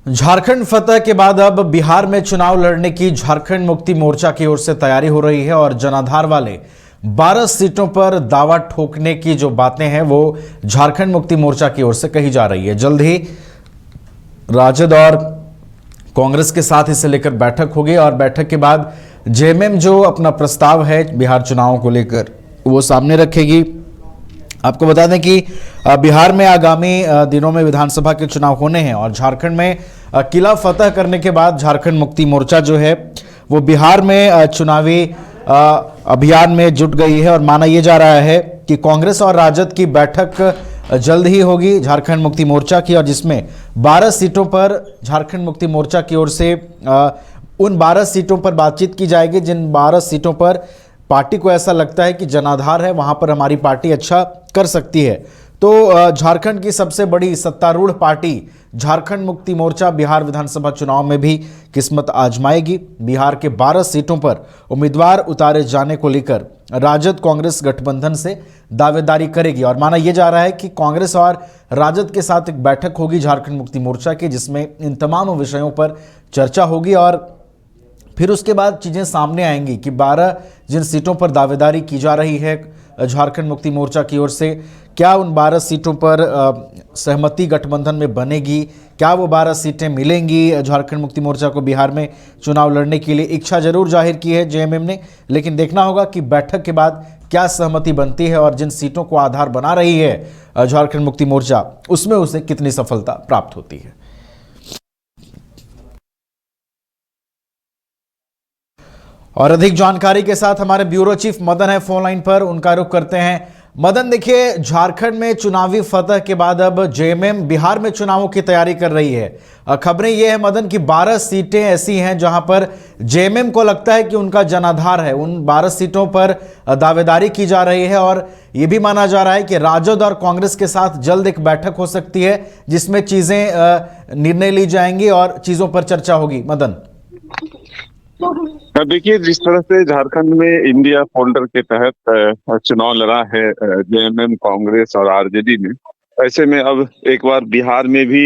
झारखंड फतह के बाद अब बिहार में चुनाव लड़ने की झारखंड मुक्ति मोर्चा की ओर से तैयारी हो रही है और जनाधार वाले 12 सीटों पर दावा ठोकने की जो बातें हैं वो झारखंड मुक्ति मोर्चा की ओर से कही जा रही है। जल्द ही राजद और कांग्रेस के साथ इसे लेकर बैठक होगी और बैठक के बाद जेएमएम जो अपना प्रस्ताव है बिहार चुनावों को लेकर वो सामने रखेगी। आपको बता दें कि बिहार में आगामी दिनों में विधानसभा के चुनाव होने हैं और झारखंड में किला फतह करने के बाद झारखंड मुक्ति मोर्चा जो है वो बिहार में चुनावी अभियान में जुट गई है और माना यह जा रहा है कि कांग्रेस और राजद की बैठक जल्द ही होगी झारखंड मुक्ति मोर्चा की, और जिसमें 12 सीटों पर झारखंड मुक्ति मोर्चा की ओर से उन 12 सीटों पर बातचीत की जाएगी जिन 12 सीटों पर पार्टी को ऐसा लगता है कि जनाधार है, वहां पर हमारी पार्टी अच्छा कर सकती है। तो झारखंड की सबसे बड़ी सत्तारूढ़ पार्टी झारखंड मुक्ति मोर्चा बिहार विधानसभा चुनाव में भी किस्मत आजमाएगी। बिहार के 12 सीटों पर उम्मीदवार उतारे जाने को लेकर राजद कांग्रेस गठबंधन से दावेदारी करेगी और माना यह जा रहा है कि कांग्रेस और राजद के साथ एक बैठक होगी झारखंड मुक्ति मोर्चा की, जिसमें इन तमाम विषयों पर चर्चा होगी और फिर उसके बाद चीज़ें सामने आएंगी कि 12 जिन सीटों पर दावेदारी की जा रही है झारखंड मुक्ति मोर्चा की ओर से, क्या उन 12 सीटों पर सहमति गठबंधन में बनेगी, क्या वो 12 सीटें मिलेंगी झारखंड मुक्ति मोर्चा को बिहार में चुनाव लड़ने के लिए। इच्छा जरूर जाहिर की है जेएमएम ने, लेकिन देखना होगा कि बैठक के बाद क्या सहमति बनती है और जिन सीटों को आधार बना रही है झारखंड मुक्ति मोर्चा उसमें उसे कितनी सफलता प्राप्त होती है। और अधिक जानकारी के साथ हमारे ब्यूरो चीफ मदन है फोन लाइन पर, उनका रुख करते हैं। मदन, देखिए झारखंड में चुनावी फतह के बाद अब जेएमएम बिहार में चुनावों की तैयारी कर रही है। खबरें ये है मदन कि 12 सीटें ऐसी हैं जहां पर जेएमएम को लगता है कि उनका जनाधार है। उन 12 सीटों पर दावेदारी की जा रही है और यह भी माना जा रहा है कि राजद और कांग्रेस के साथ जल्द एक बैठक हो सकती है जिसमें चीजें निर्णय ली जाएंगी और चीजों पर चर्चा होगी। मदन, देखिए, जिस तरह से झारखंड में इंडिया फोल्डर के तहत चुनाव लड़ा है जेएमएम, कांग्रेस और आरजेडी ने, ऐसे में अब एक बार बिहार में भी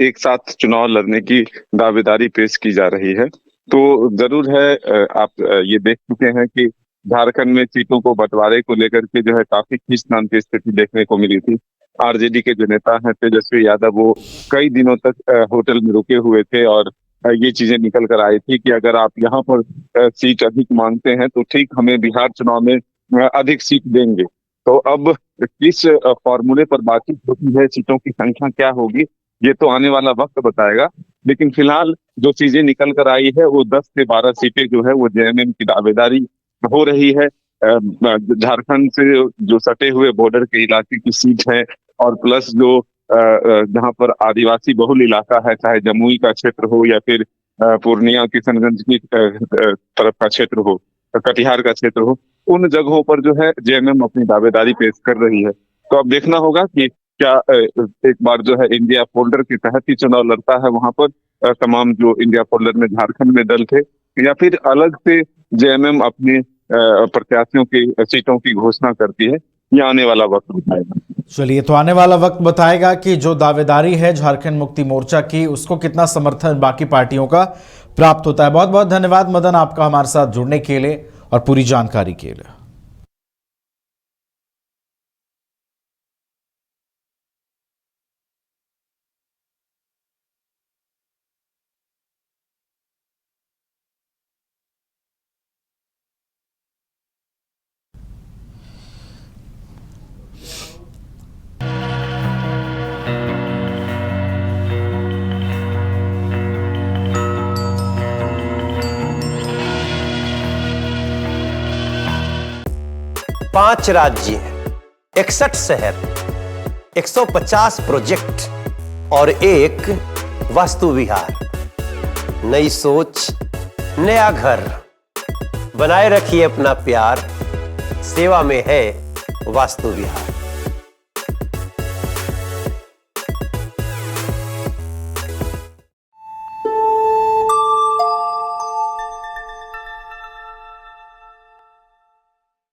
एक साथ चुनाव लड़ने की दावेदारी पेश की जा रही है। तो जरूर है, आप ये देख चुके हैं कि झारखंड में सीटों को बंटवारे को लेकर के जो है काफी खींचतान की स्थिति देखने को मिली थी। आरजेडी के जो नेता हैं तेजस्वी यादव, वो कई दिनों तक होटल में रुके हुए थे और ये चीजें निकल कर आई थी कि अगर आप यहाँ पर सीट अधिक मांगते हैं तो ठीक हमें बिहार चुनाव में अधिक सीट देंगे। तो अब किस फॉर्मूले पर बातचीत होती है, सीटों की संख्या क्या होगी, ये तो आने वाला वक्त बताएगा। लेकिन फिलहाल जो चीजें निकल कर आई है वो 10 से 12 सीटें जो है वो जेएमएम की दावेदारी हो रही है। झारखंड से जो सटे हुए बॉर्डर के इलाके की सीट है और प्लस जो जहां पर आदिवासी बहुल इलाका है, चाहे जमुई का क्षेत्र हो या फिर पूर्णिया किशनगंज की तरफ का क्षेत्र हो, कटिहार का क्षेत्र हो, उन जगहों पर जो है जेएमएम अपनी दावेदारी पेश कर रही है। तो अब देखना होगा कि क्या एक बार जो है इंडिया फोल्डर के तहत ही चुनाव लड़ता है वहां पर तमाम जो इंडिया फोल्डर में झारखंड में दल थे, या फिर अलग से जेएमएम अपने प्रत्याशियों की सीटों की घोषणा करती है। ये आने वाला वक्त बताएगा। चलिए, तो आने वाला वक्त बताएगा कि जो दावेदारी है झारखंड मुक्ति मोर्चा की उसको कितना समर्थन बाकी पार्टियों का प्राप्त होता है। बहुत बहुत धन्यवाद मदन आपका हमारे साथ जुड़ने के लिए और पूरी जानकारी के लिए। पांच राज्य, 61 शहर, 150 प्रोजेक्ट और एक वास्तु विहार। नई सोच, नया घर। बनाए रखिए अपना प्यार, सेवा में है वास्तु विहार।